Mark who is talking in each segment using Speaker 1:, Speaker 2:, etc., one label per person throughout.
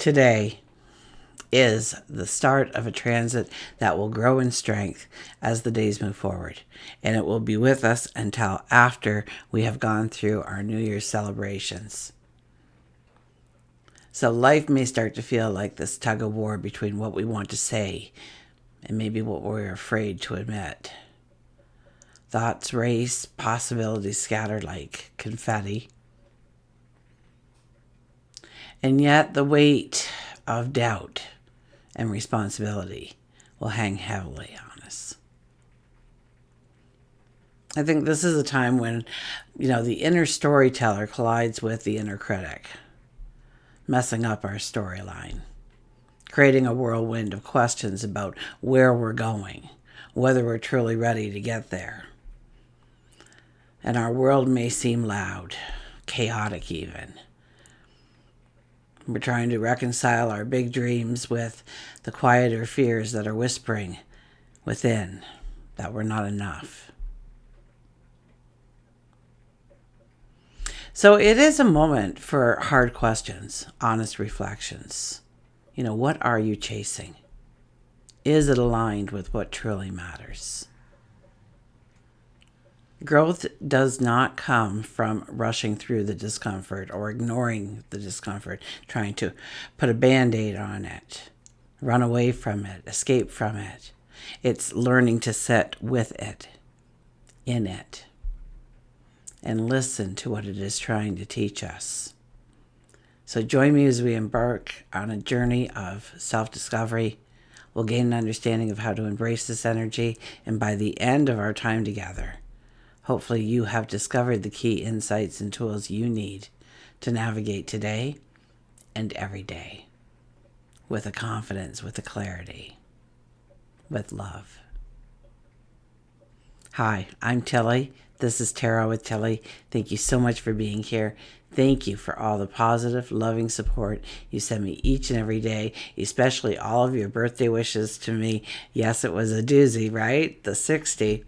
Speaker 1: Today is the start of a transit that will grow in strength as the days move forward. And it will be with us until after we have gone through our New Year's celebrations. So life may start to feel like this tug of war between what we want to say and maybe what we're afraid to admit. Thoughts race, possibilities scatter like confetti. And yet the weight of doubt and responsibility will hang heavily on us. I think this is a time when, the inner storyteller collides with the inner critic, messing up our storyline, creating a whirlwind of questions about where we're going, whether we're truly ready to get there. And our world may seem loud, chaotic even. We're trying to reconcile our big dreams with the quieter fears that are whispering within that we're not enough. So it is a moment for hard questions, honest reflections. What are you chasing? Is it aligned with what truly matters? Growth does not come from rushing through the discomfort or ignoring the discomfort, trying to put a Band-Aid on it, run away from it, escape from it. It's learning to sit with it, in it, and listen to what it is trying to teach us. So join me as we embark on a journey of self-discovery. We'll gain an understanding of how to embrace this energy, and by the end of our time together, hopefully you have discovered the key insights and tools you need to navigate today and every day with a confidence, with a clarity, with love. Hi, I'm Tilly. This is Tarot with Tilly. Thank you so much for being here. Thank you for all the positive, loving support you send me each and every day, especially all of your birthday wishes to me. Yes, it was a doozy, right? The 60.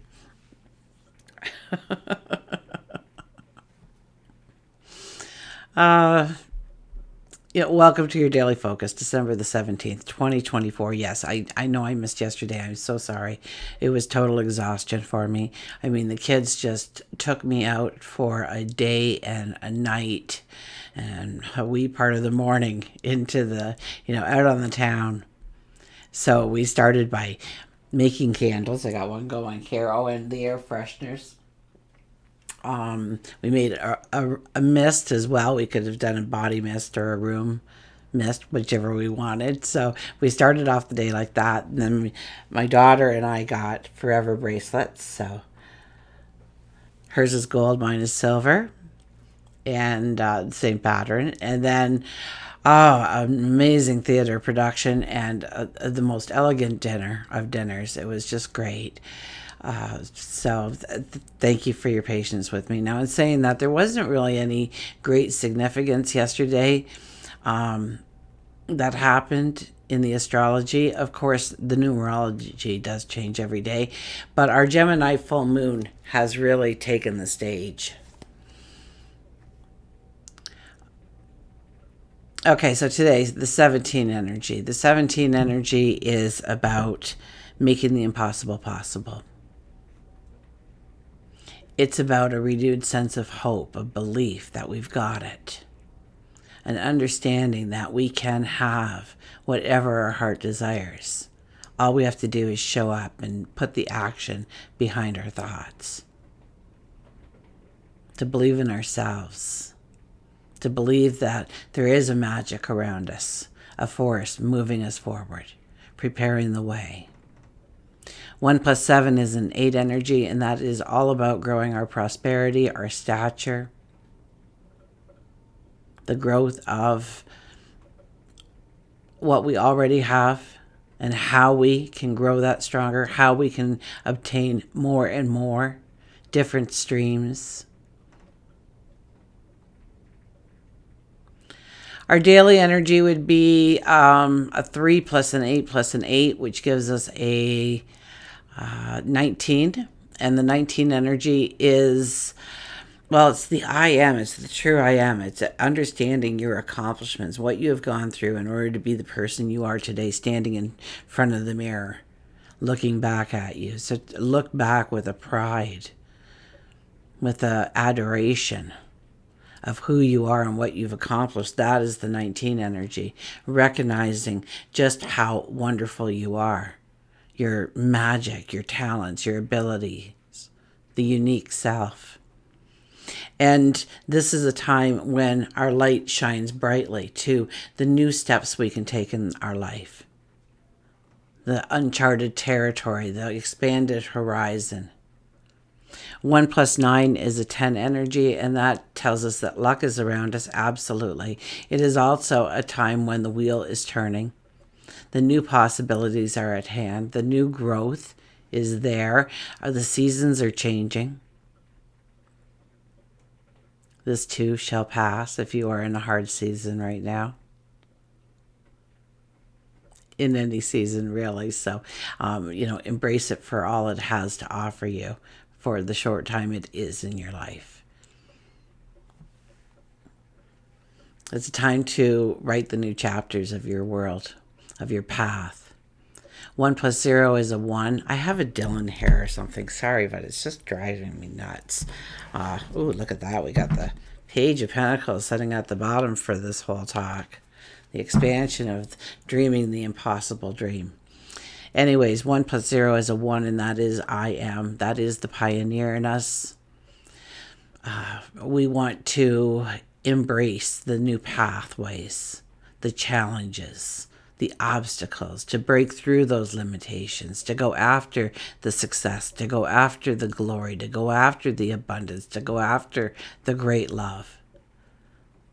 Speaker 1: Welcome to your daily focus, December the 17th, 2024. Yes, I know I missed yesterday. I'm so sorry. It was total exhaustion for me. The kids just took me out for a day and a night and a wee part of the morning into the, out on the town. So we started by making candles. I got one going here. Oh, and the air fresheners. We made a mist as well. We could have done a body mist or a room mist, whichever we wanted. So we started off the day like that. And then my daughter and I got forever bracelets. So hers is gold, mine is silver. And same pattern. And then, an amazing theater production and the most elegant dinner of dinners. It was just great. Thank you for your patience with me. Now, in saying that, there wasn't really any great significance yesterday that happened in the astrology. Of course, the numerology does change every day, but our Gemini full moon has really taken the stage. Okay, so today's the 17 energy. The 17 energy is about making the impossible possible. It's about a renewed sense of hope, a belief that we've got it, an understanding that we can have whatever our heart desires. All we have to do is show up and put the action behind our thoughts. To believe in ourselves, to believe that there is a magic around us, a force moving us forward, preparing the way. 1 + 7 is an 8 energy, and that is all about growing our prosperity, our stature, the growth of what we already have, and how we can grow that stronger, how we can obtain more and more different streams. Our daily energy would be a 3 + an 8 + an 8, which gives us a 19, and the 19 energy is Well, it's the I am. It's the true I am. It's understanding your accomplishments, what you have gone through in order to be the person you are today, standing in front of the mirror, looking back at you. So look back with a pride, with a adoration of who you are and what you've accomplished. That is the 19 energy, recognizing just how wonderful you are, your magic, your talents, your abilities, the unique self. And this is a time when our light shines brightly to the new steps we can take in our life, the uncharted territory, the expanded horizon. 1 plus 9 is a 10 energy, and that tells us that luck is around us, absolutely. It is also a time when the wheel is turning. The new possibilities are at hand. The new growth is there. The seasons are changing. This too shall pass if you are in a hard season right now. In any season, really. So, embrace it for all it has to offer you for the short time it is in your life. It's a time to write the new chapters of your world, of your path. 1 plus 0 is a 1. I have a Dylan hair or something. Sorry, but it's just driving me nuts. Ooh, look at that. We got the Page of Pentacles sitting at the bottom for this whole talk. The expansion of dreaming the impossible dream. Anyways, 1 plus 0 is a 1, and that is I am. That is the pioneer in us. We want to embrace the new pathways, the challenges, the obstacles, to break through those limitations, to go after the success, to go after the glory, to go after the abundance, to go after the great love,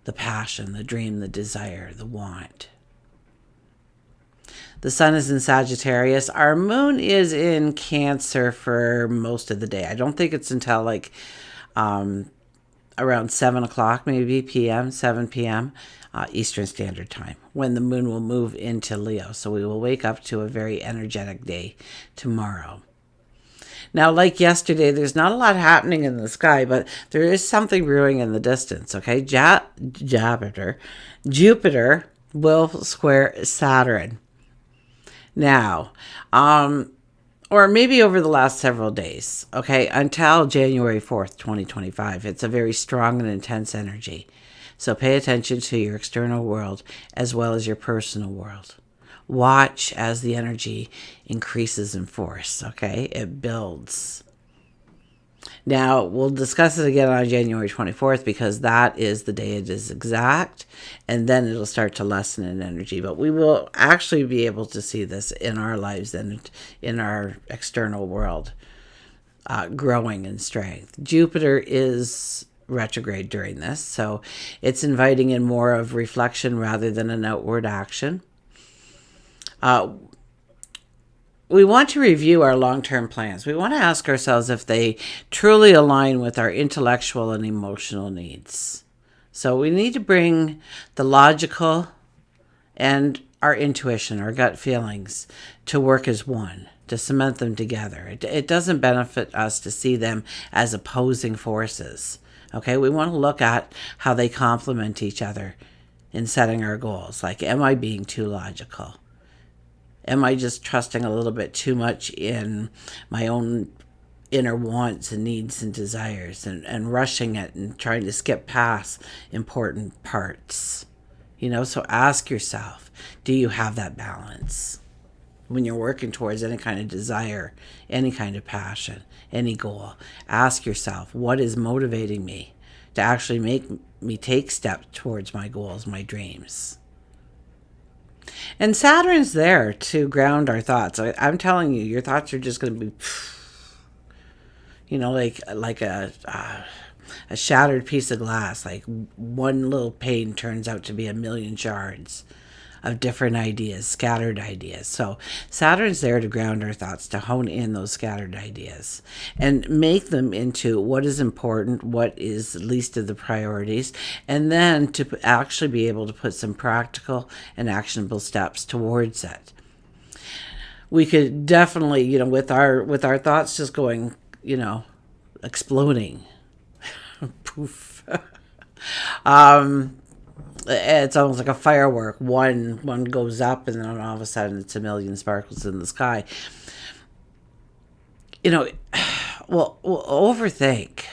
Speaker 1: the passion, the dream, the desire, the want. The sun is in Sagittarius. Our moon is in Cancer for most of the day. I don't think it's until around 7 o'clock, maybe p.m., 7 p.m. Eastern Standard Time, when the moon will move into Leo. So we will wake up to a very energetic day tomorrow. Now, like yesterday, there's not a lot happening in the sky, but there is something brewing in the distance, okay? Jupiter will square Saturn. Now, or maybe over the last several days, okay, until January 4th, 2025. It's a very strong and intense energy. So pay attention to your external world as well as your personal world. Watch as the energy increases in force, okay? It builds. Now, we'll discuss it again on January 24th because that is the day it is exact, and then it'll start to lessen in energy. But we will actually be able to see this in our lives and in our external world, growing in strength. Jupiter is retrograde during this, so it's inviting in more of reflection rather than an outward action. We want to review our long-term plans. We want to ask ourselves if they truly align with our intellectual and emotional needs. So we need to bring the logical and our intuition, our gut feelings, to work as one, to cement them together. It doesn't benefit us to see them as opposing forces. Okay, we want to look at how they complement each other in setting our goals. Like, am I being too logical? Am I just trusting a little bit too much in my own inner wants and needs and desires and rushing it and trying to skip past important parts? So ask yourself, do you have that balance? When you're working towards any kind of desire, any kind of passion, any goal, ask yourself, what is motivating me to actually make me take steps towards my goals, my dreams? And Saturn's there to ground our thoughts. I'm telling you, your thoughts are just going to be, like a shattered piece of glass. Like one little pane turns out to be a million shards of different ideas, scattered ideas. So Saturn's there to ground our thoughts, to hone in those scattered ideas and make them into what is important, what is least of the priorities, and then to actually be able to put some practical and actionable steps towards it. We could definitely, with our thoughts just going, exploding, Poof. It's almost like a firework. One goes up, and then all of a sudden it's a million sparkles in the sky. We'll overthink.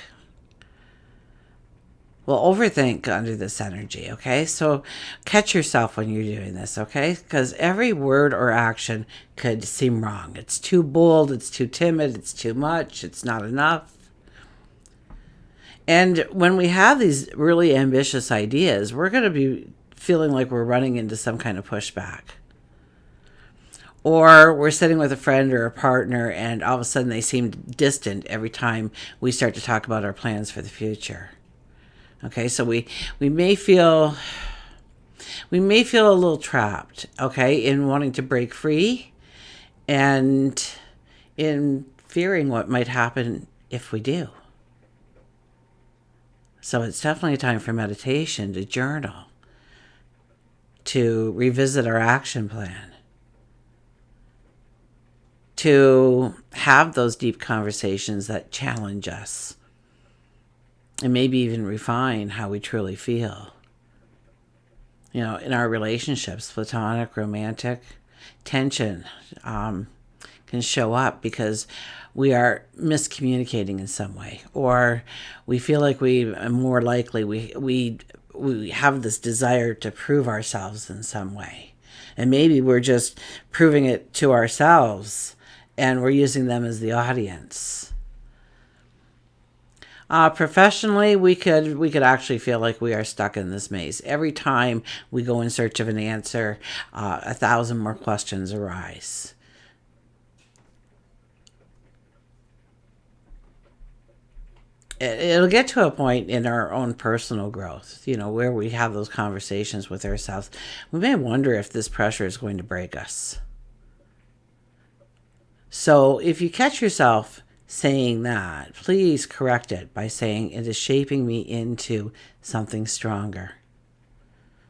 Speaker 1: We'll overthink under this energy, okay? So catch yourself when you're doing this, okay? Because every word or action could seem wrong. It's too bold, it's too timid, it's too much, it's not enough. And when we have these really ambitious ideas, we're going to be feeling like we're running into some kind of pushback. Or we're sitting with a friend or a partner, and all of a sudden they seem distant every time we start to talk about our plans for the future. Okay, so we may feel a little trapped, okay, in wanting to break free and in fearing what might happen if we do. So it's definitely a time for meditation, to journal, to revisit our action plan, to have those deep conversations that challenge us, and maybe even refine how we truly feel. In our relationships, platonic, romantic, tension can show up because we are miscommunicating in some way, or we feel like we are more likely, we have this desire to prove ourselves in some way. And maybe we're just proving it to ourselves, and we're using them as the audience. Professionally, we could actually feel like we are stuck in this maze. Every time we go in search of an answer, 1,000 more questions arise. It'll get to a point in our own personal growth, where we have those conversations with ourselves. We may wonder if this pressure is going to break us. So if you catch yourself saying that, please correct it by saying it is shaping me into something stronger.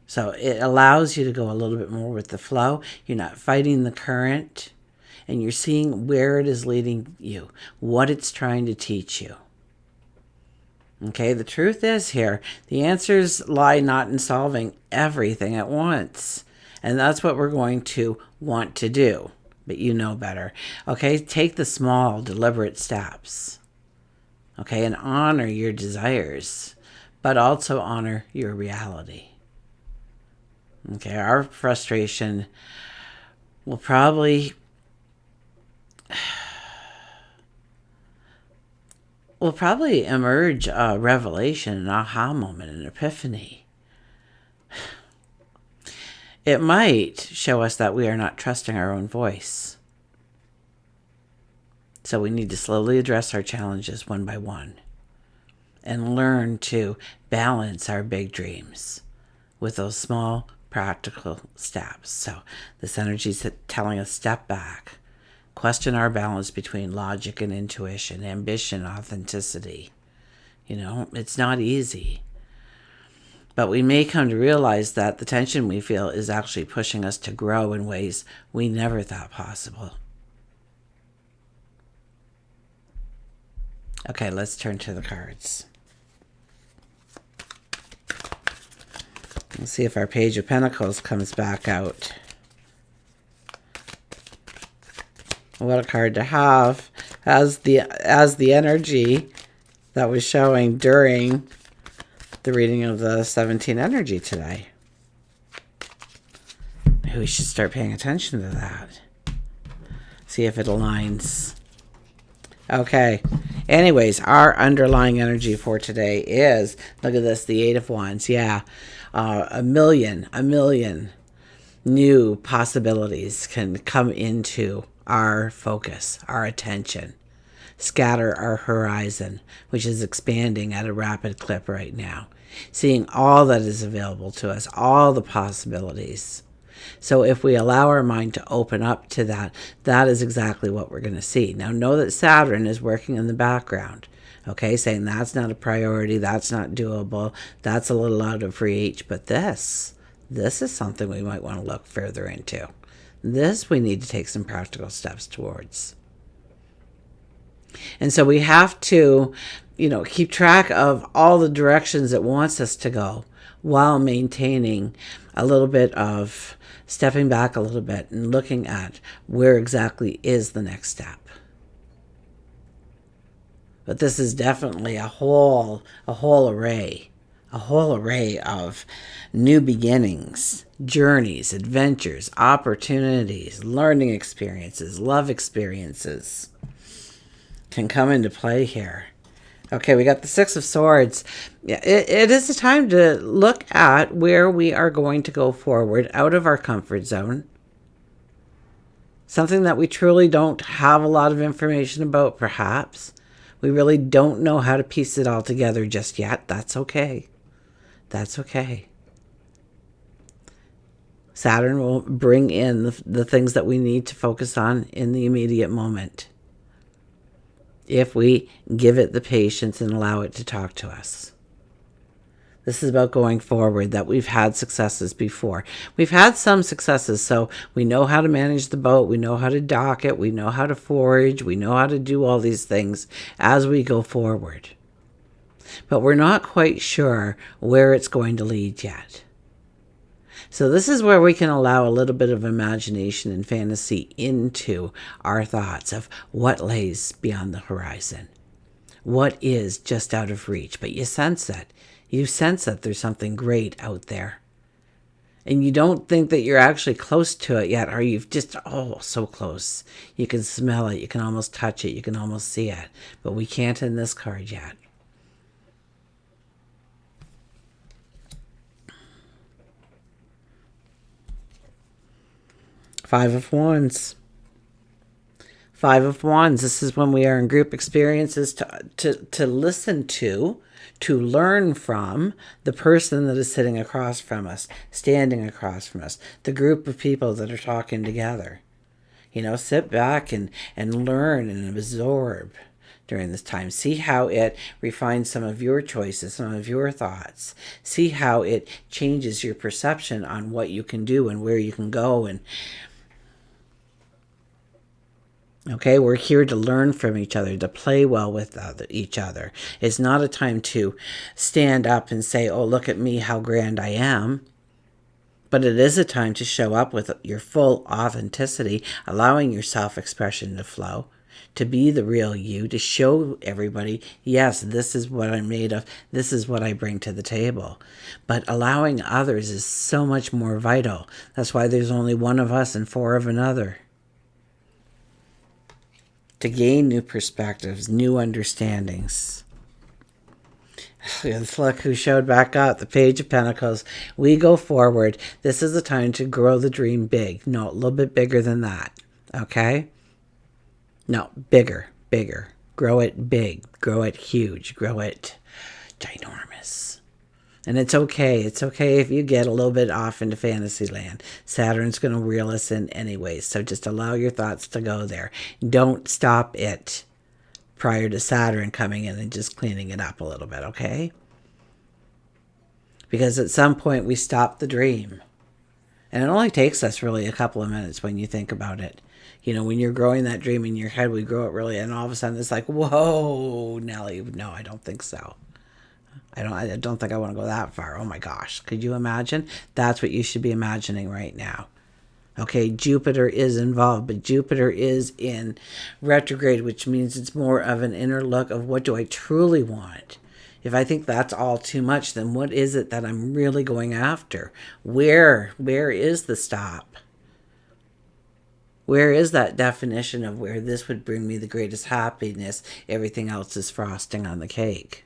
Speaker 1: So it allows you to go a little bit more with the flow. You're not fighting the current, and you're seeing where it is leading you, what it's trying to teach you. Okay, the truth is here, the answers lie not in solving everything at once. And that's what we're going to want to do. But you know better. Okay, take the small, deliberate steps. Okay, and honor your desires, but also honor your reality. Okay, our frustration will probably emerge a revelation, an aha moment, an epiphany. It might show us that we are not trusting our own voice. So we need to slowly address our challenges one by one and learn to balance our big dreams with those small, practical steps. So this energy is telling us step back, question our balance between logic and intuition, ambition, authenticity. It's not easy. But we may come to realize that the tension we feel is actually pushing us to grow in ways we never thought possible. Okay, let's turn to the cards. Let's see if our Page of Pentacles comes back out. What a card to have as the energy that was showing during the reading of the 17 energy today. Maybe we should start paying attention to that. See if it aligns. Okay. Anyways, our underlying energy for today is, look at this, the 8 of Wands. Yeah. A million new possibilities can come into our focus, our attention. Scatter our horizon, which is expanding at a rapid clip right now. Seeing all that is available to us, all the possibilities. So if we allow our mind to open up to that, that is exactly what we're going to see. Now know that Saturn is working in the background, okay, saying that's not a priority, that's not doable, that's a little out of reach, but this is something we might want to look further into. This we need to take some practical steps towards. And so we have to keep track of all the directions it wants us to go while maintaining a little bit of stepping back a little bit and looking at where exactly is the next step. But this is definitely a whole array of new beginnings, journeys, adventures, opportunities, learning experiences, love experiences can come into play here. Okay, we got the Six of Swords. Yeah, it is a time to look at where we are going to go forward out of our comfort zone. Something that we truly don't have a lot of information about, perhaps. We really don't know how to piece it all together just yet. That's okay. That's okay. Saturn will bring in the things that we need to focus on in the immediate moment, if we give it the patience and allow it to talk to us. This is about going forward, that we've had successes before. We've had some successes, so we know how to manage the boat, we know how to dock it, we know how to forage, we know how to do all these things as we go forward. But we're not quite sure where it's going to lead yet. So this is where we can allow a little bit of imagination and fantasy into our thoughts of what lays beyond the horizon. What is just out of reach, but you sense it. You sense that there's something great out there. And you don't think that you're actually close to it yet, or you've just, so close. You can smell it, you can almost touch it, you can almost see it. But we can't in this card yet. Five of Wands. Five of Wands. This is when we are in group experiences to listen to learn from the person that is sitting across from us, standing across from us, the group of people that are talking together. Sit back and learn and absorb during this time. See how it refines some of your choices, some of your thoughts. See how it changes your perception on what you can do and where you can go. And okay, we're here to learn from each other, to play well with each other. It's not a time to stand up and say, look at me, how grand I am. But it is a time to show up with your full authenticity, allowing your self-expression to flow, to be the real you, to show everybody, yes, this is what I'm made of, this is what I bring to the table. But allowing others is so much more vital. That's why there's only one of us and four of another. To gain new perspectives, new understandings. Look who showed back up, the Page of Pentacles. We go forward. This is the time to grow the dream big. No, a little bit bigger than that. Okay? No, bigger. Grow it big. Grow it huge. Grow it ginormous. And it's okay. It's okay if you get a little bit off into fantasy land. Saturn's going to reel us in anyway. So just allow your thoughts to go there. Don't stop it prior to Saturn coming in and just cleaning it up a little bit, okay? Because at some point we stop the dream. And it only takes us really a couple of minutes when you think about it. When you're growing that dream in your head, we grow it really, and all of a sudden it's like, whoa, Nelly, no, I don't think so. I don't think I want to go that far. Oh my gosh. Could you imagine? That's what you should be imagining right now. Okay, Jupiter is involved, but Jupiter is in retrograde, which means it's more of an inner look of what do I truly want. If I think that's all too much, then what is it that I'm really going after? Where is the stop? Where is that definition of where this would bring me the greatest happiness? Everything else is frosting on the cake.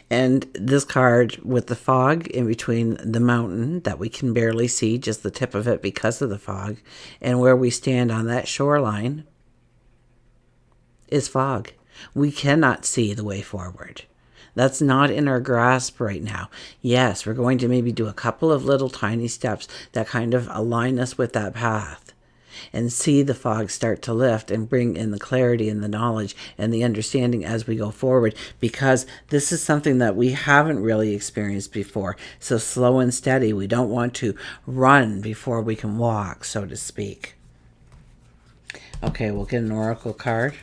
Speaker 1: And this card with the fog in between the mountain that we can barely see, just the tip of it because of the fog, and where we stand on that shoreline is fog. We cannot see the way forward. That's not in our grasp right now. Yes, we're going to maybe do a couple of little tiny steps that kind of align us with that path. And see the fog start to lift and bring in the clarity and the knowledge and the understanding as we go forward, because this is something that we haven't really experienced before. So slow and steady. We don't want to run before we can walk, so to speak. Okay, we'll get an oracle card.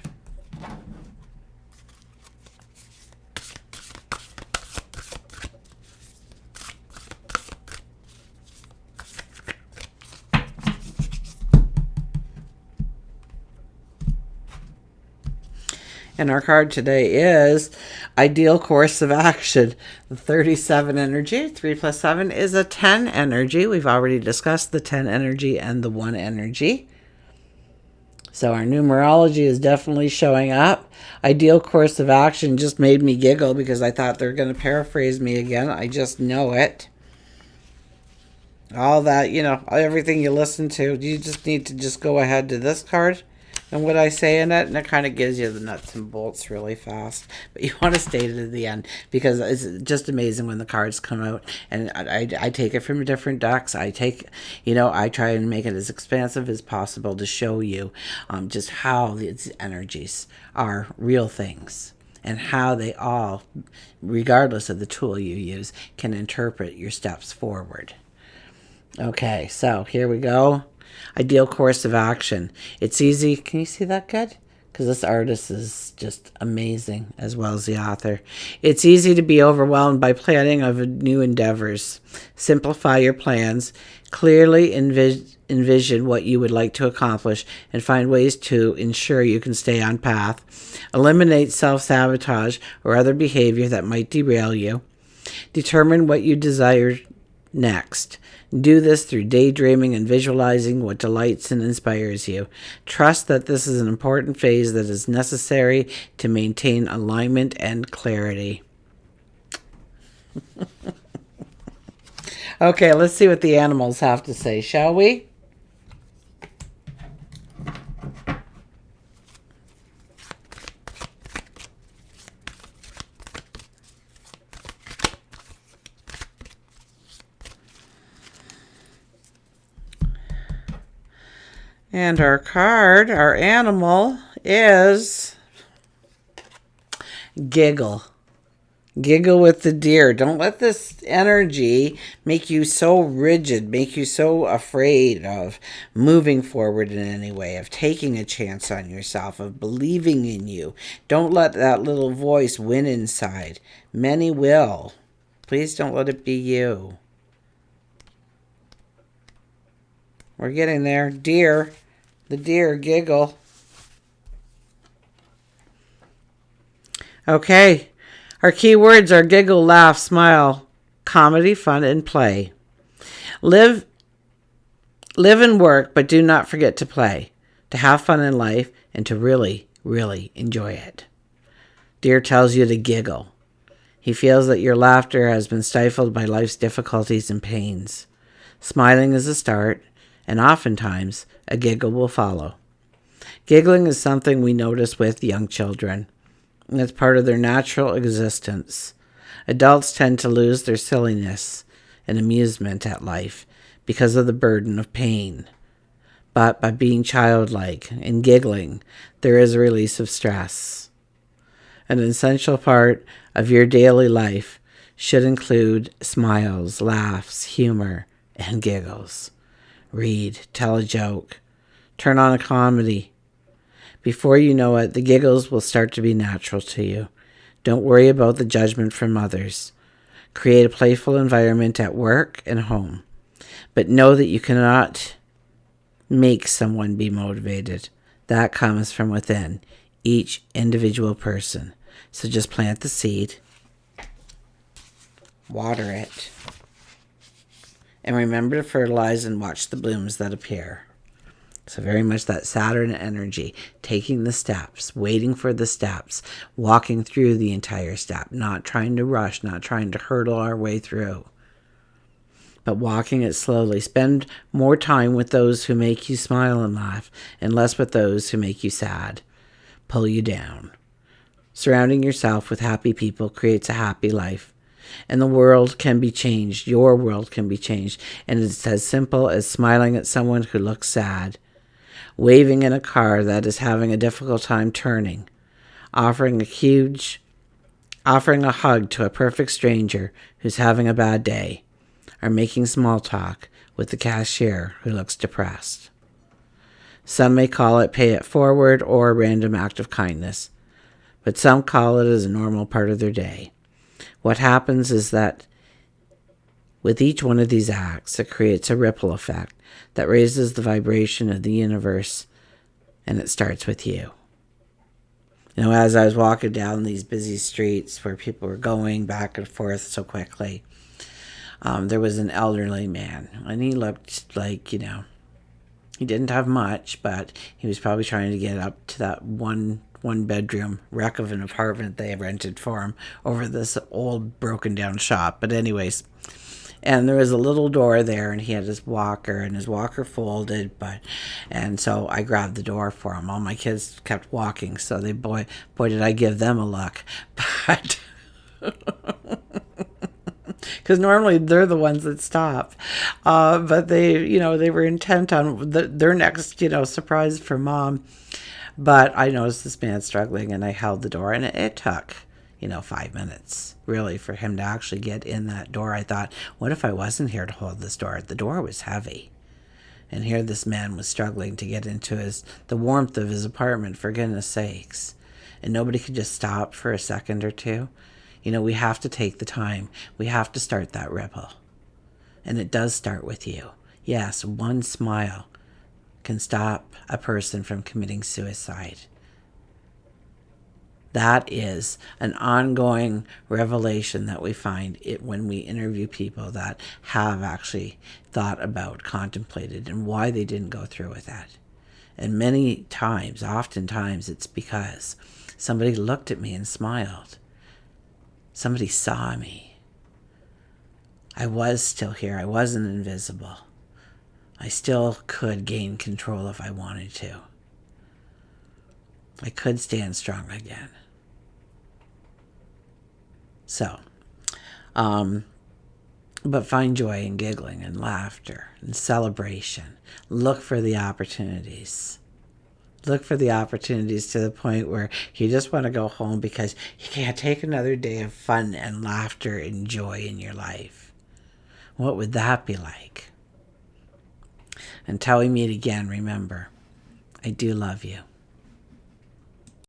Speaker 1: And our card today is Ideal Course of Action. The 37 energy, 3 plus 7 is a 10 energy. We've already discussed the 10 energy and the 1 energy. So our numerology is definitely showing up. Ideal Course of Action just made me giggle because I thought they're going to paraphrase me again. I just know it. All that, everything you listen to, you just need to just go ahead to this card and what I say in it, and it kind of gives you the nuts and bolts really fast. But you want to stay to the end because it's just amazing when the cards come out. And I take it from different decks. I try and make it as expansive as possible to show you just how these energies are real things and how they all, regardless of the tool you use, can interpret your steps forward. Okay, so here we go. Ideal course of action. It's easy. Can you see that good? Because this artist is just amazing, as well as the author. It's easy to be overwhelmed by planning of new endeavors. Simplify your plans. Clearly envision what you would like to accomplish and find ways to ensure you can stay on path. Eliminate self-sabotage or other behavior that might derail you. Determine what you desire next. Do this through daydreaming and visualizing what delights and inspires you. Trust that this is an important phase that is necessary to maintain alignment and clarity. Okay, let's see what the animals have to say, shall we? And our card, our animal, is Giggle. Giggle with the deer. Don't let this energy make you so rigid, make you so afraid of moving forward in any way, of taking a chance on yourself, of believing in you. Don't let that little voice win inside. Many will. Please don't let it be you. We're getting there. Deer. The deer giggle. Okay. Our key words are giggle, laugh, smile, comedy, fun, and play. Live and work, but do not forget to play, to have fun in life, and to really, really enjoy it. Deer tells you to giggle. He feels that your laughter has been stifled by life's difficulties and pains. Smiling is a start, and oftentimes a giggle will follow. Giggling is something we notice with young children, and it's part of their natural existence. Adults tend to lose their silliness and amusement at life because of the burden of pain. But by being childlike and giggling, there is a release of stress. An essential part of your daily life should include smiles, laughs, humor, and giggles. Read, tell a joke, turn on a comedy. Before you know it, the giggles will start to be natural to you. Don't worry about the judgment from others. Create a playful environment at work and home. But know that you cannot make someone be motivated. That comes from within each individual person. So just plant the seed, water it, and remember to fertilize and watch the blooms that appear. So very much that Saturn energy, taking the steps, waiting for the steps, walking through the entire step, not trying to rush, not trying to hurdle our way through, but walking it slowly. Spend more time with those who make you smile and laugh, and less with those who make you sad, pull you down. Surrounding yourself with happy people creates a happy life. And the world can be changed. Your world can be changed. And it's as simple as smiling at someone who looks sad, waving in a car that is having a difficult time turning, offering a hug to a perfect stranger who's having a bad day, or making small talk with the cashier who looks depressed. Some may call it pay it forward or a random act of kindness, but some call it as a normal part of their day. What happens is that with each one of these acts, it creates a ripple effect that raises the vibration of the universe, and it starts with you. As I was walking down these busy streets where people were going back and forth so quickly, there was an elderly man, and he looked like, he didn't have much, but he was probably trying to get up to that one bedroom wreck of an apartment they rented for him over this old broken down shop. But anyways, and there was a little door there, and he had his walker, and his walker folded, and so I grabbed the door for him. All my kids kept walking, so boy did I give them a look. But because normally they're the ones that stop, but they were intent on their next surprise for mom. But I noticed this man struggling, and I held the door, and it took 5 minutes, really, for him to actually get in that door. I thought, what if I wasn't here to hold this door? The door was heavy. And here this man was struggling to get into the warmth of his apartment, for goodness sakes. And nobody could just stop for a second or two. We have to take the time. We have to start that ripple. And it does start with you. Yes, one smile can stop a person from committing suicide. That is an ongoing revelation that we find when we interview people that have actually thought about, contemplated, and why they didn't go through with that. And oftentimes, it's because somebody looked at me and smiled. Somebody saw me. I was still here. I wasn't invisible. I still could gain control if I wanted to. I could stand strong again. So, but find joy in giggling and laughter and celebration. Look for the opportunities. Look for the opportunities to the point where you just want to go home because you can't take another day of fun and laughter and joy in your life. What would that be like? Until we meet again, remember, I do love you.